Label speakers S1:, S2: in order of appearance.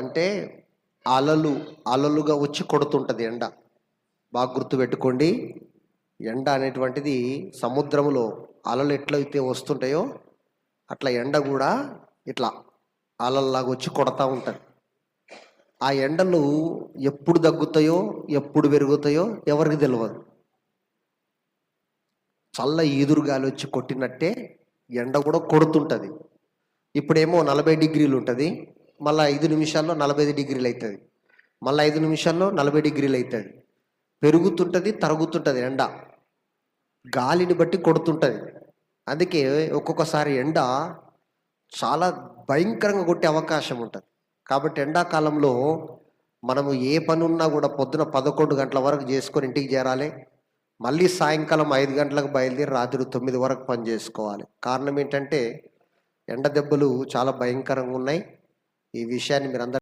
S1: అంటే అలలు అలలుగా వచ్చి కొడుతుంటది ఎండ. బాగా గుర్తుపెట్టుకోండి. ఎండ అనేటువంటిది సముద్రంలో అలలు ఎట్లయితే వస్తుంటాయో అట్లా ఎండ కూడా ఇట్లా అలల్లాగా వచ్చి కొడతా ఉంటుంది. ఆ ఎండలు ఎప్పుడు తగ్గుతాయో ఎప్పుడు పెరుగుతాయో ఎవరికి తెలియదు. చల్ల ఈదురుగాలి వచ్చి కొట్టినట్టే ఎండ కూడా కొడుతుంటుంది. ఇప్పుడేమో 40 డిగ్రీలు ఉంటుంది, మళ్ళీ 5 నిమిషాల్లో 45 డిగ్రీలు అవుతుంది, మళ్ళీ 5 నిమిషాల్లో 40 డిగ్రీలు అవుతుంది. పెరుగుతుంటుంది, తరుగుతుంటుంది ఎండ, గాలిని బట్టి కొడుతుంటుంది. అందుకే ఒక్కొక్కసారి ఎండ చాలా భయంకరంగా కొట్టే అవకాశం ఉంటుంది. కాబట్టి ఎండాకాలంలో మనము ఏ పని ఉన్నా కూడా పొద్దున 11 గంటల వరకు చేసుకొని ఇంటికి చేరాలి. మళ్ళీ సాయంకాలం 5 గంటలకు బయలుదేరి రాత్రి 9 వరకు పని చేసుకోవాలి. కారణం ఏంటంటే ఎండ దెబ్బలు చాలా భయంకరంగా ఉన్నాయి. ఈ విషయాన్ని మీరందరూ